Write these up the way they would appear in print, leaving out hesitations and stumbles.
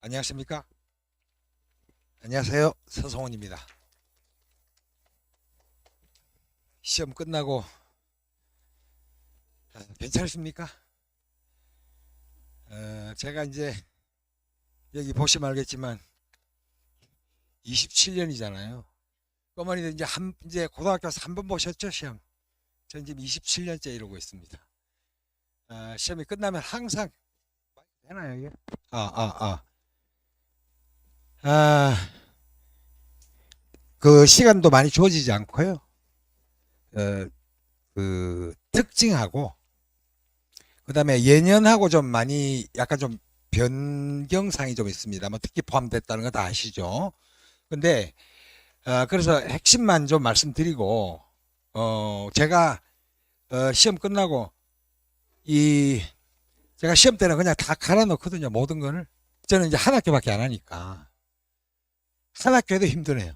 안녕하십니까? 안녕하세요. 서성원입니다. 시험 끝나고 괜찮으십니까? 제가 이제 여기 보시면 알겠지만 27년이잖아요. 어머니도 이제 고등학교에서 한 번 보셨죠, 시험? 전 지금 27년째 이러고 있습니다. 시험이 끝나면 항상 되나요, 이게? 그 시간도 많이 주어지지 않고요. 그 특징하고 그다음에 예년하고 좀 많이 약간 좀 변경사항이 좀 있습니다. 뭐 특히 포함됐다는 거 다 아시죠? 근데 그래서 핵심만 좀 말씀드리고 제가 시험 끝나고 제가 시험 때는 그냥 다 갈아 넣거든요. 모든 거를. 저는 이제 한 학교밖에 안 하니까 한 학교에도 힘드네요.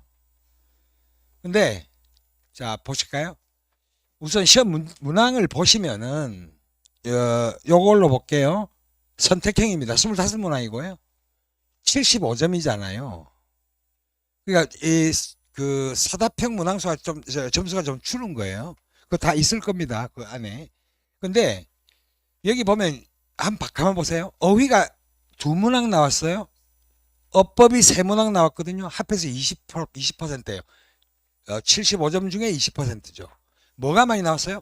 근데 자 보실까요? 우선 시험 문항을 보시면은 요걸로 볼게요. 선택형입니다. 25문항이고요. 75점이잖아요. 그러니까 그 사답형 문항수가 좀 점수가 좀 줄은 거예요. 그거 다 있을 겁니다. 그 안에. 근데 여기 보면 가만 보세요. 어휘가 2문항 나왔어요. 어법이 3문항 나왔거든요. 합해서 20%예요. 75점 중에 20%죠. 뭐가 많이 나왔어요?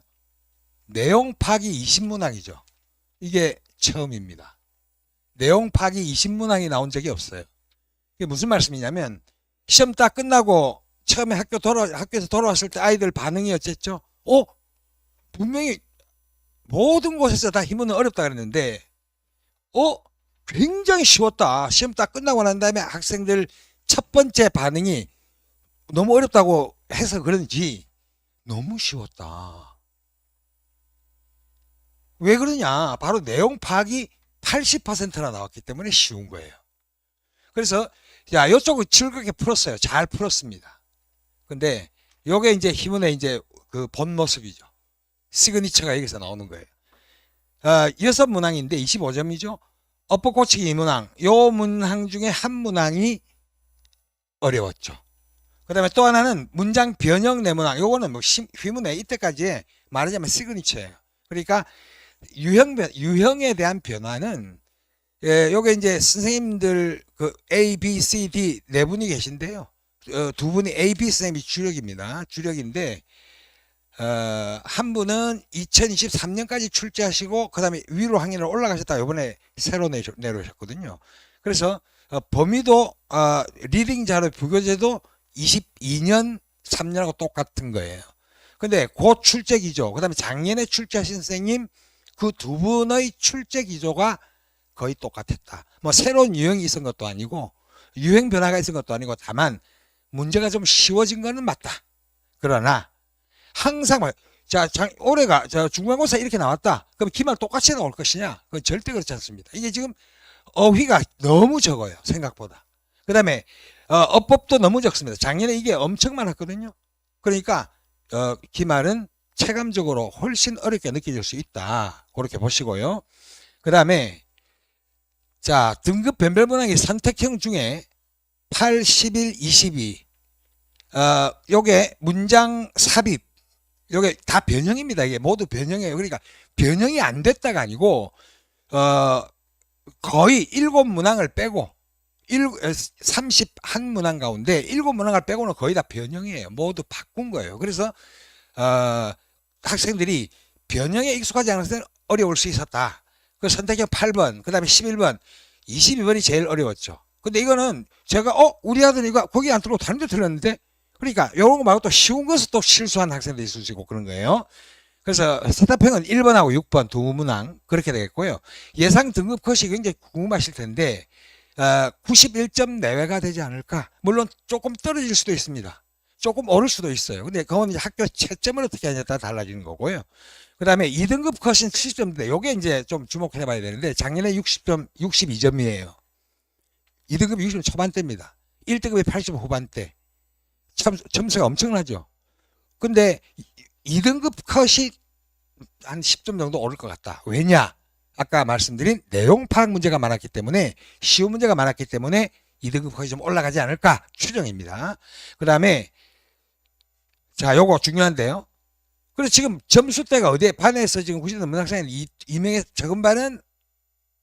내용 파악이 20문항이죠. 이게 처음입니다. 내용 파악이 20문항이 나온 적이 없어요. 이게 무슨 말씀이냐면 시험 딱 끝나고 처음에 학교에서 돌아왔을 때 아이들 반응이 어쨌죠? 분명히 모든 곳에서 다 힘은 어렵다 그랬는데 굉장히 쉬웠다. 시험 딱 끝나고 난 다음에 학생들 첫 번째 반응이 너무 어렵다고 해서 그런지 너무 쉬웠다. 왜 그러냐? 바로 내용 파악이 80%나 나왔기 때문에 쉬운 거예요. 그래서 자, 이쪽을 즐겁게 풀었어요. 잘 풀었습니다. 근데 요게 이제 희문의 이제 그 본 모습이죠. 시그니처가 여기서 나오는 거예요. 6문항인데 25점이죠. 어법 고치기 2문항. 요 문항 중에 한 문항이 어려웠죠. 그 다음에 또 하나는 문장 변형 내문항. 요거는 뭐 휘문의 이때까지 말하자면 시그니처예요. 그러니까 유형에 대한 변화는 요게 이제 선생님들 그 A, B, C, D 네 분이 계신데요. 두 분이 A, B 선생님이 주력입니다. 주력인데 한 분은 2023년까지 출제하시고 그 다음에 위로 학년을 올라가셨다가 이번에 새로 내려오셨거든요. 그래서 범위도 리딩 자료 부교재도 22년 3년하고 똑같은 거예요. 근데 그 출제 기조, 그 다음에 작년에 출제하신 선생님 그 두 분의 출제 기조가 거의 똑같았다. 뭐 새로운 유형이 있은 것도 아니고 유행 변화가 있은 것도 아니고 다만 문제가 좀 쉬워진 거는 맞다. 그러나 항상 올해가 중간고사 이렇게 나왔다. 그럼 기말 똑같이 나올 것이냐? 그건 절대 그렇지 않습니다. 이게 지금 어휘가 너무 적어요. 생각보다. 그 다음에 어법도 너무 적습니다. 작년에 이게 엄청 많았거든요. 그러니까 기말은 체감적으로 훨씬 어렵게 느껴질 수 있다. 그렇게 보시고요. 그 다음에 자 등급 변별 문항이 선택형 중에 8, 11, 22 요게 문장 삽입 요게 다 변형입니다. 이게 모두 변형이에요. 그러니까 변형이 안 됐다가 아니고 거의 7문항을 빼고 31문항 가운데 7문항을 빼고는 거의 다 변형이에요. 모두 바꾼 거예요. 그래서 학생들이 변형에 익숙하지 않은 학생은 어려울 수 있었다. 그 선택형 8번, 그 다음에 11번, 22번이 제일 어려웠죠. 근데 이거는 제가 우리 아들이 이거 거기 안 들고 다른 데 들렸는데 그러니까 요런 거 말고 또 쉬운 것을 또 실수한 학생들이 있을 수 있고 그런 거예요. 그래서 사탑형은 1번하고 6번 두 문항 그렇게 되겠고요. 예상 등급 컷이 굉장히 궁금하실 텐데 91점 내외가 되지 않을까? 물론 조금 떨어질 수도 있습니다. 조금 오를 수도 있어요. 근데 그건 이제 학교 채점을 어떻게 하냐에 따라 달라지는 거고요. 그 다음에 2등급 컷은 70점인데 요게 이제 좀 주목해 봐야 되는데 작년에 60점, 62점이에요. 2등급이 60점 초반대입니다. 1등급이 80점 후반대. 참 점수가 엄청나죠. 근데 2등급 컷이 한 10점 정도 오를 것 같다. 왜냐? 아까 말씀드린 내용 파악 문제가 많았기 때문에, 쉬운 문제가 많았기 때문에 2등급 컷이 좀 올라가지 않을까 추정입니다. 그 다음에 자, 요거 중요한데요. 그래서 지금 점수대가 어디에, 반에서 지금 90점 넘는 학생은 2명의 적은 반은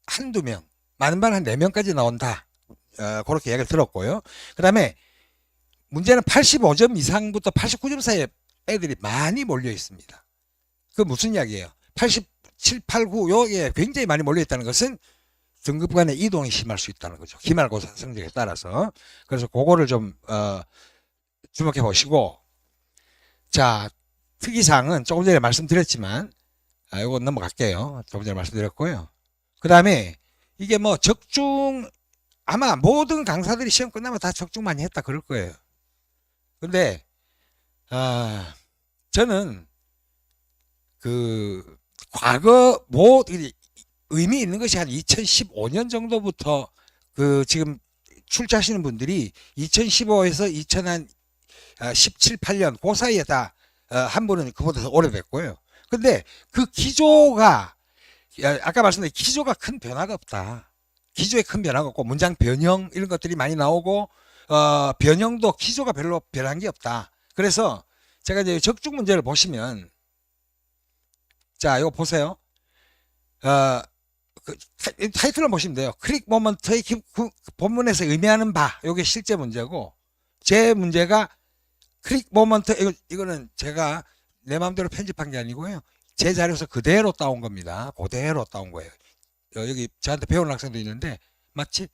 한두 명, 많은 반은 한 4명까지 나온다. 그렇게 이야기를 들었고요. 그 다음에 문제는 85점 이상부터 89점 사이에 애들이 많이 몰려 있습니다. 그 무슨 이야기예요? 87, 89 여기에 굉장히 많이 몰려 있다는 것은 등급 간의 이동이 심할 수 있다는 거죠. 기말고사 성적에 따라서. 그래서 그거를 좀 주목해 보시고, 자, 특이사항은 조금 전에 말씀드렸지만, 이거 넘어갈게요. 조금 전에 말씀드렸고요. 그 다음에 이게 뭐 적중, 아마 모든 강사들이 시험 끝나면 다 적중 많이 했다 그럴 거예요. 근데 저는 그 과거 뭐 의미 있는 것이 한 2015년 정도부터 그 지금 출제하시는 분들이 2015에서 2017, 8년 그 사이에 다 한 분은 그보다 더 오래됐고요. 근데 그 기조가, 아까 말씀드린 기조가 큰 변화가 없다. 기조에 큰 변화가 없고, 문장 변형 이런 것들이 많이 나오고, 변형도 기조가 별로 변한 게 없다. 그래서 제가 이제 적중 문제를 보시면, 자, 이거 보세요. 그 타이틀을 보시면 돼요. 클릭 모먼트의 본문에서 의미하는 바, 이게 실제 문제고, 제 문제가 클릭 모먼트, 이거는 제가 내 마음대로 편집한 게 아니고요. 제 자료에서 그대로 따온 겁니다. 그대로 따온 거예요. 여기 저한테 배우는 학생도 있는데, 맞지?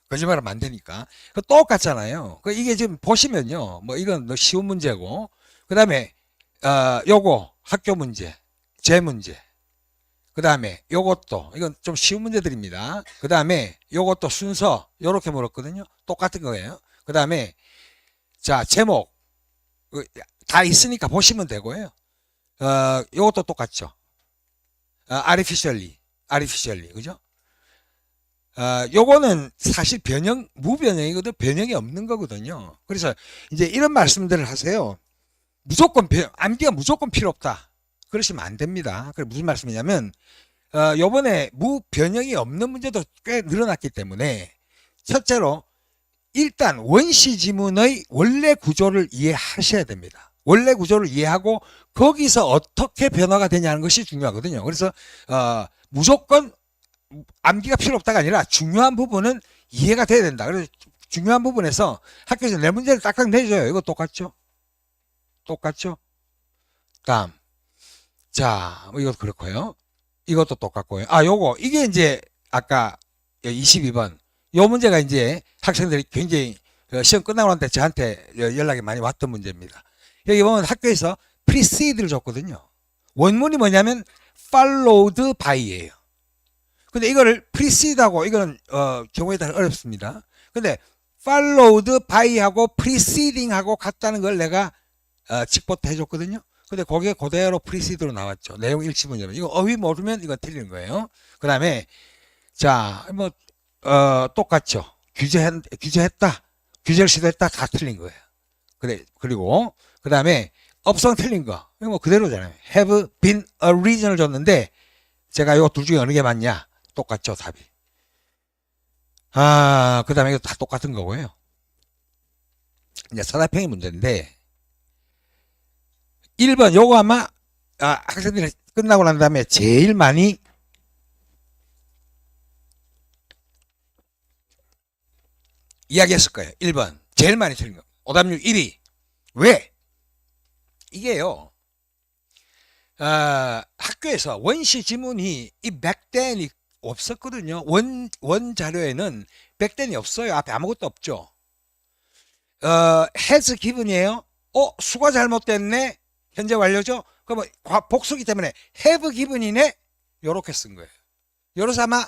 거짓말하면 안 되니까. 똑같잖아요. 이게 지금 보시면요. 뭐 이건 쉬운 문제고, 그 다음에 요거 학교 문제, 제 문제. 그 다음에 요것도, 이건 좀 쉬운 문제들입니다. 그 다음에 요것도 순서 요렇게 물었거든요. 똑같은 거예요. 그 다음에 자, 제목 다 있으니까 보시면 되고요. 요것도 똑같죠. artificially, 그죠? 요거는 사실 무변형이거든. 변형이 없는 거거든요. 그래서 이제 이런 말씀들을 하세요. 무조건 암기가 무조건 필요 없다. 그러시면 안 됩니다. 그게 무슨 말씀이냐면, 요번에 무변형이 없는 문제도 꽤 늘어났기 때문에, 첫째로 일단 원시 지문의 원래 구조를 이해하셔야 됩니다. 원래 구조를 이해하고 거기서 어떻게 변화가 되냐는 것이 중요하거든요. 그래서 무조건 암기가 필요 없다가 아니라 중요한 부분은 이해가 돼야 된다. 그래서 중요한 부분에서 학교에서 내 문제를 딱딱 내줘요. 이거 똑같죠? 다음. 자, 이것도 그렇고요. 이것도 똑같고요. 이게 이제 아까 22번. 요 문제가 이제 학생들이 굉장히 시험 끝나고 난 때 저한테 연락이 많이 왔던 문제입니다. 여기 보면 학교에서 precede를 줬거든요. 원문이 뭐냐면 followed by예요. 근데 이거를 precede하고 이거는 경우에 따라 어렵습니다. 근데 followed by하고 preceding하고 같다는 걸 내가 직보해 줬거든요. 근데 거기에 그대로 precede로 나왔죠. 내용 일치 문제면. 이거 어휘 모르면 이건 틀리는 거예요. 그 다음에 자, 뭐 똑같죠. 규제했다. 규제를 시도했다. 다 틀린 거예요. 그리고 그 다음에 업성 틀린 거. 이거 뭐 그대로잖아요. have been a reason을 줬는데 제가 이거 둘 중에 어느 게 맞냐? 똑같죠, 답이. 그 다음에 이거 다 똑같은 거고요. 이제 서답형의 문제인데 1번 요거 아마 학생들이 끝나고 난 다음에 제일 많이 이야기했을 거예요. 1번. 제일 많이 틀린 거. 오답률 1위. 왜? 이게요. 학교에서 원시 지문이 이 백댄이 없었거든요. 원 자료에는 백댄이 없어요. 앞에 아무것도 없죠. has given이에요. 수가 잘못됐네. 현재 완료죠. 그러면 복수기 때문에 have given이네. 요렇게 쓴 거예요. 요래서 아마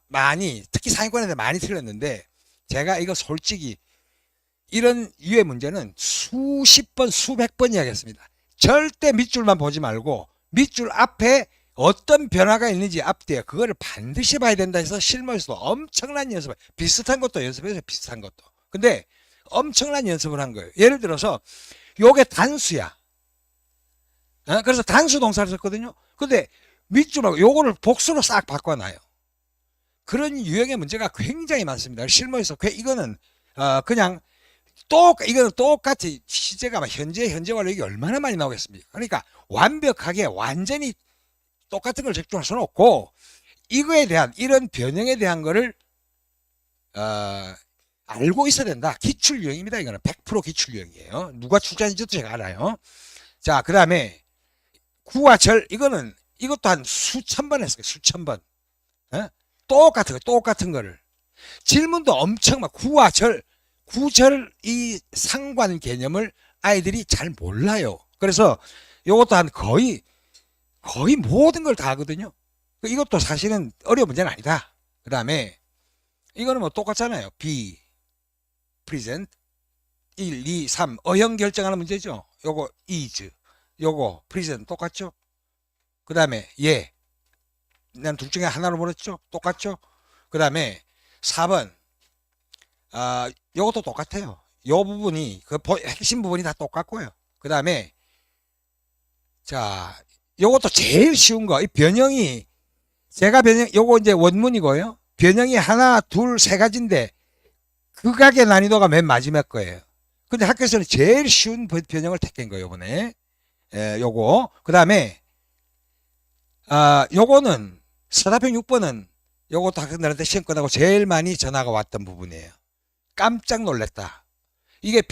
많이, 특히 상위권 애들 많이 틀렸는데 제가 이거 솔직히 이런 유의 문제는 수십 번, 수백 번 이야기했습니다. 절대 밑줄만 보지 말고 밑줄 앞에 어떤 변화가 있는지 앞뒤에 그거를 반드시 봐야 된다 해서 실무에서도 엄청난 연습을, 비슷한 것도 연습해서 비슷한 것도. 근데 엄청난 연습을 한 거예요. 예를 들어서 요게 단수야. 그래서 단수 동사를 썼거든요. 근데 밑줄하고 요거를 복수로 싹 바꿔놔요. 그런 유형의 문제가 굉장히 많습니다. 실무에서 이거는 그냥 이거는 똑같이 시제가 현재와 이게 얼마나 많이 나오겠습니까? 그러니까 완벽하게 완전히 똑같은 걸 적중할 수는 없고 이거에 대한 이런 변형에 대한 거를 알고 있어야 된다. 기출 유형입니다. 이거는 100% 기출 유형이에요. 누가 출제한지도 제가 알아요. 자, 그 다음에 구와 절 이것도 한 수천 번 했어요. 수천 번. 똑같은 거를 질문도 엄청 막 구와 절 구절 이 상관 개념을 아이들이 잘 몰라요. 그래서 이것도 한 거의 모든 걸 다 하거든요. 이것도 사실은 어려운 문제는 아니다. 그 다음에 이거는 뭐 똑같잖아요. be, present, 1, 2, 3 어형 결정하는 문제죠. 요거 is, 요거 present 똑같죠. 그 다음에 예, 난 둘 중에 하나로 보냈죠. 똑같죠. 그 다음에 4번 요것도 똑같아요. 요 부분이 핵심 부분이 다 똑같고요. 그 다음에 자, 요것도 제일 쉬운 거. 이 변형이 요거 이제 원문이고요. 변형이 하나, 둘, 세 가지인데 극악의 난이도가 맨 마지막 거예요. 근데 학교에서는 제일 쉬운 변형을 택한 거예요, 이번에. 요거. 그 다음에 요거는 서답형 6번은 요것도 학생들한테 시험 끝나고 제일 많이 전화가 왔던 부분이에요. 깜짝 놀랐다. 이게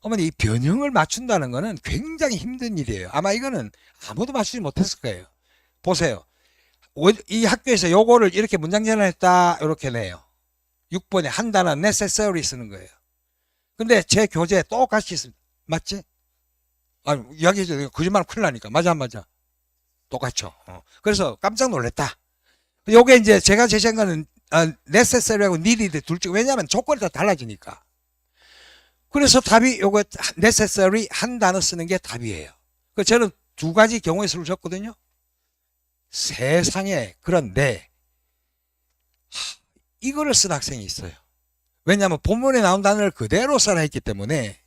어머니 이 변형을 맞춘다는 거는 굉장히 힘든 일이에요. 아마 이거는 아무도 맞추지 못했을 거예요. 보세요. 이 학교에서 요거를 이렇게 문장 전환했다 이렇게 내요. 6번에 한 단어 necessary 쓰는 거예요. 근데 제 교재에 똑같이 있습니다. 맞지? 이야기해줘요. 거짓말 큰일 나니까. 맞아 안 맞아? 똑같죠. 그래서 깜짝 놀랐다. 요게 이제 제가 제시한 거는 necessary하고 needed 둘 중, 왜냐하면 조건이 다 달라지니까. 그래서 답이 요거 necessary 한 단어 쓰는 게 답이에요. 저는 두 가지 경우의 수를 줬거든요. 세상에. 그런데 이거를 쓴 학생이 있어요. 왜냐하면 본문에 나온 단어를 그대로 써라 했기 때문에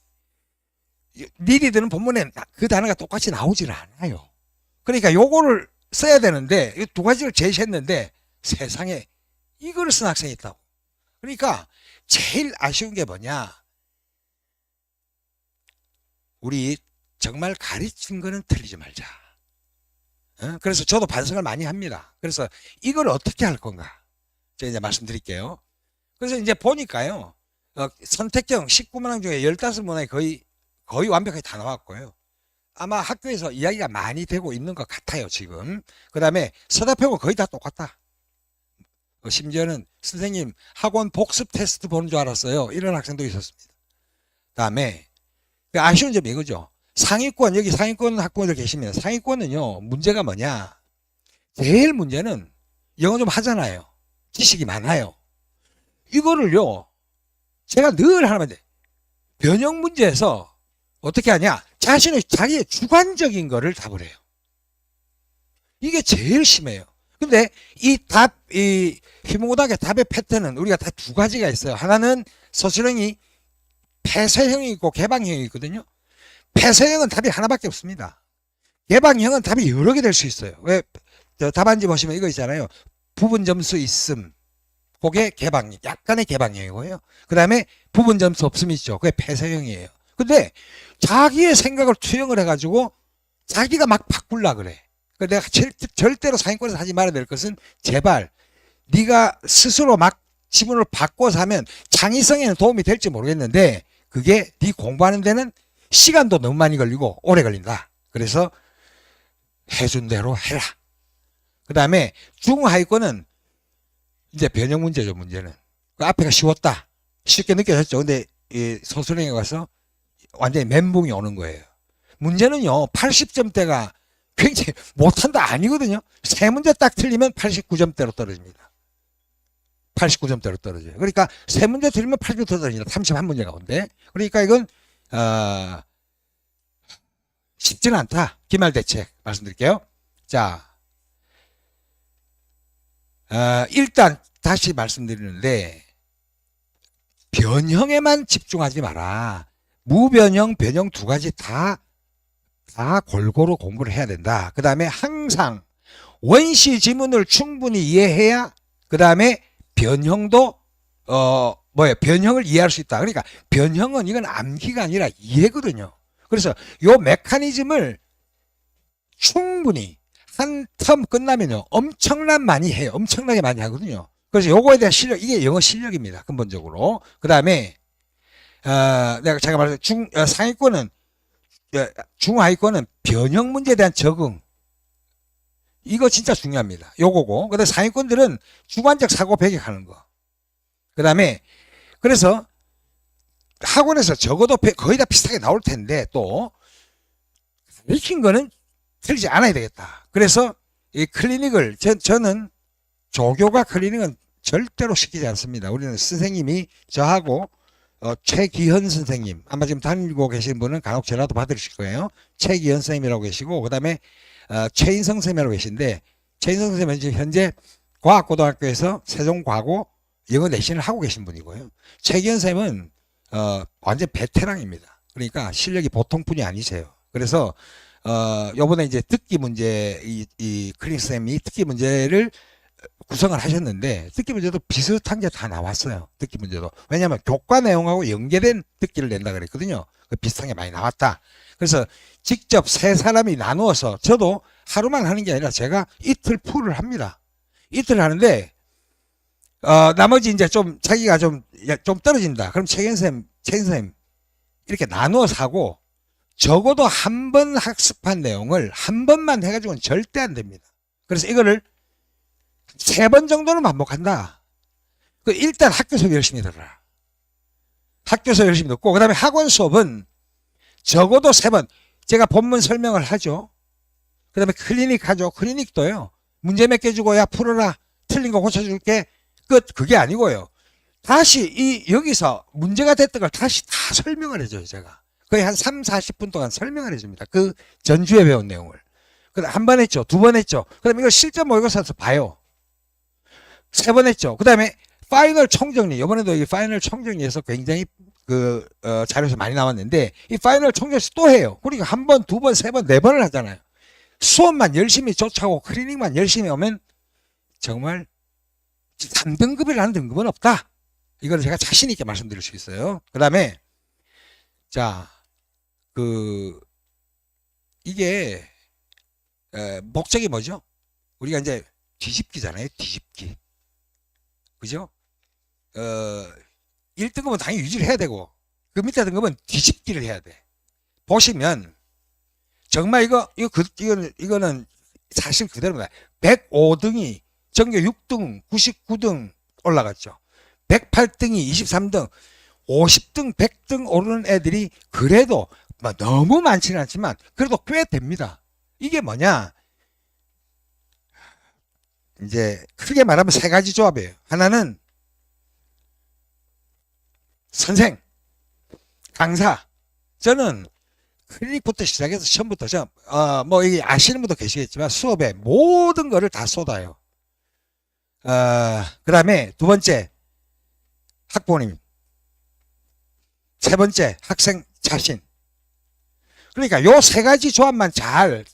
needed는 본문에 그 단어가 똑같이 나오지는 않아요. 그러니까 요거를 써야 되는데 이 두 가지를 제시했는데 세상에 이거를 쓴 학생이 있다고. 그러니까 제일 아쉬운 게 뭐냐, 우리 정말 가르친 거는 틀리지 말자. 그래서 저도 반성을 많이 합니다. 그래서 이걸 어떻게 할 건가 제가 이제 말씀드릴게요. 그래서 이제 보니까요, 선택형 19문항 중에 15문항이 거의 완벽하게 다 나왔고요. 아마 학교에서 이야기가 많이 되고 있는 것 같아요, 지금. 그 다음에 서답형은 거의 다 똑같다. 심지어는 선생님 학원 복습 테스트 보는 줄 알았어요. 이런 학생도 있었습니다. 그 다음에 아쉬운 점이 이거죠. 상위권, 여기 상위권 학부모들 계시면 상위권은요, 문제가 뭐냐. 제일 문제는 영어 좀 하잖아요. 지식이 많아요. 이거를요, 제가 늘 하나만 돼. 변형 문제에서 어떻게 하냐? 자기의 주관적인 거를 답을 해요. 이게 제일 심해요. 근데 이 희망고등학교 답의 패턴은 우리가 다 두 가지가 있어요. 하나는 서술형이 폐쇄형이 있고 개방형이 있거든요. 폐쇄형은 답이 하나밖에 없습니다. 개방형은 답이 여러 개 될 수 있어요. 왜? 답안지 보시면 이거 있잖아요. 부분 점수 있음. 그게 약간의 개방형이고요. 그 다음에 부분 점수 없음 있죠. 그게 폐쇄형이에요. 근데 자기의 생각을 투영을 해가지고 자기가 막 바꾸려 그래. 내가 절대로 상위권에서 하지 말아야 될 것은, 제발 네가 스스로 막 지문을 바꿔서 하면 창의성에는 도움이 될지 모르겠는데 그게 네 공부하는 데는 시간도 너무 많이 걸리고 오래 걸린다. 그래서 해준 대로 해라. 그 다음에 중하위권은 이제 변형 문제죠. 문제는 그 앞에가 쉬웠다, 쉽게 느껴졌죠. 근데 이 서술형에 가서 완전히 멘붕이 오는 거예요. 문제는요, 80점대가 굉장히 못한다 아니거든요. 세 문제 딱 틀리면 89점대로 떨어집니다. 89점대로 떨어져요. 그러니까 세 문제 틀리면 80점 떨어집니다. 31문제 가운데. 그러니까 이건 쉽지는 않다. 기말대책 말씀드릴게요. 자, 일단 다시 말씀드리는데 변형에만 집중하지 마라. 무변형, 변형 두 가지 다 골고루 공부를 해야 된다. 그 다음에 항상 원시 지문을 충분히 이해해야 그 다음에 변형도 변형을 이해할 수 있다. 그러니까 변형은 이건 암기가 아니라 이해거든요. 그래서 요 메커니즘을 충분히 한 텀 끝나면요 엄청나게 많이 해요. 엄청나게 많이 하거든요. 그래서 요거에 대한 실력, 이게 영어 실력입니다. 근본적으로. 그 다음에 내가 제가 말했죠. 상위권은 중하위권은 변형 문제에 대한 적응. 이거 진짜 중요합니다. 요거고. 그 다음에 상위권들은 주관적 사고 배격하는 거. 그 다음에 그래서 학원에서 적어도 거의 다 비슷하게 나올 텐데 또 가르친 거는 틀리지 않아야 되겠다. 그래서 이 클리닉을 저는 조교가 클리닉은 절대로 시키지 않습니다. 우리는 선생님이 저하고 최기현 선생님 아마 지금 다니고 계신 분은 간혹 전화도 받으실 거예요. 최기현 선생님이라고 계시고 그 다음에 최인성 선생님이라고 계신데 최인성 선생님은 지금 현재 과학고등학교에서 세종과고 영어 내신을 하고 계신 분이고요. 최기현 선생님은 완전 베테랑입니다. 그러니까 실력이 보통 분이 아니세요. 그래서 요번에 이제 듣기 문제 이 클리닉 선생님이 듣기 문제를 구성을 하셨는데 듣기 문제도 비슷한 게 다 나왔어요. 듣기 문제도. 왜냐하면 교과 내용하고 연계된 듣기를 낸다 그랬거든요. 비슷한 게 많이 나왔다. 그래서 직접 세 사람이 나누어서 저도 하루만 하는 게 아니라 제가 이틀 풀을 합니다. 이틀 하는데 나머지 이제 좀 자기가 좀 떨어진다. 그럼 최인 선생님 이렇게 나누어서 하고 적어도 한 번 학습한 내용을 한 번만 해가지고는 절대 안 됩니다. 그래서 이거를 3번 정도는 반복한다. 일단 학교 수업 열심히 들어라. 학교 수업 열심히 듣고, 그 다음에 학원 수업은 적어도 3번. 제가 본문 설명을 하죠. 그 다음에 클리닉 하죠. 클리닉도요. 문제 몇 개 주고, 야, 풀어라. 틀린 거 고쳐줄게. 끝. 그게 아니고요. 다시 여기서 문제가 됐던 걸 다시 다 설명을 해줘요, 제가. 거의 한 3, 40분 동안 설명을 해줍니다. 그 전주에 배운 내용을. 한 번 했죠. 2번 했죠. 그 다음에 이걸 실전 모의고사에서 봐요. 3번 했죠. 그 다음에 파이널 총정리. 이번에도 이 파이널 총정리에서 굉장히 자료에서 많이 나왔는데 이 파이널 총정리에서 또 해요. 그러니까 한 번, 2번, 3번, 4번을 하잖아요. 수업만 열심히 쫓아오고 클리닉만 열심히 오면 정말 3등급이라는 등급은 없다. 이걸 제가 자신 있게 말씀드릴 수 있어요. 그 다음에 자, 이게 목적이 뭐죠? 우리가 이제 뒤집기잖아요. 뒤집기. 그죠? 1등급은 당연히 유지를 해야 되고 그 밑에 등급은 뒤집기를 해야 돼. 보시면 정말 이거는 사실 그대로입니다. 105등이 전교 6등, 99등 올라갔죠. 108등이 23등, 50등, 100등 오르는 애들이 그래도 너무 많지는 않지만 그래도 꽤 됩니다. 이게 뭐냐? 이제 크게 말하면 3가지 조합이에요. 하나는 선생, 강사. 저는 클리닉부터 시작해서 처음부터 이게 아시는 분도 계시겠지만 수업에 모든 거를 다 쏟아요. 그 다음에 2번째 학부모님, 3번째 학생 자신. 그러니까 요 3가지 조합만 잘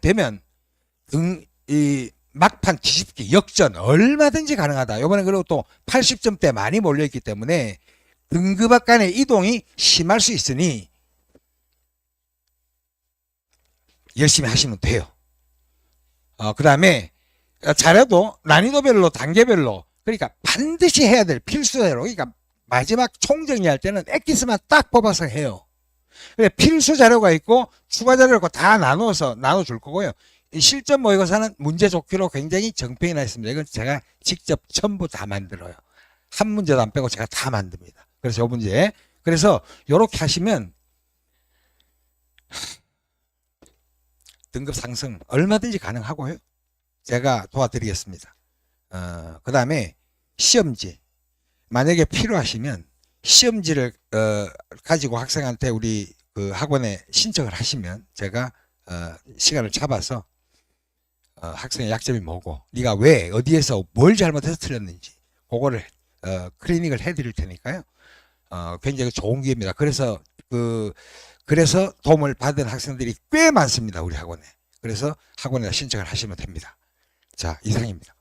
되면 이 막판 뒤집기 역전 얼마든지 가능하다. 이번에 그리고 또 80점대 많이 몰려있기 때문에 등급 간의 이동이 심할 수 있으니 열심히 하시면 돼요. 그 다음에 잘해도 난이도별로 단계별로 그러니까 반드시 해야 될 필수대로 그러니까 마지막 총정리할 때는 엑기스만 딱 뽑아서 해요. 필수 자료가 있고 추가 자료가 있고 다 나눠줄 거고요. 실전 모의고사는 문제 좋기로 굉장히 정평이 나 있습니다. 이건 제가 직접 전부 다 만들어요. 한 문제도 안 빼고 제가 다 만듭니다. 그래서 요 문제. 그래서 요렇게 하시면 등급 상승 얼마든지 가능하고요. 제가 도와드리겠습니다. 그 다음에 시험지. 만약에 필요하시면 시험지를 가지고 학생한테 우리 그 학원에 신청을 하시면 제가 시간을 잡아서 학생의 약점이 뭐고 네가 왜 어디에서 뭘 잘못해서 틀렸는지 그거를 클리닉을 해드릴 테니까요. 굉장히 좋은 기회입니다. 그래서 그래서 도움을 받은 학생들이 꽤 많습니다. 우리 학원에. 그래서 학원에 신청을 하시면 됩니다. 자, 이상입니다.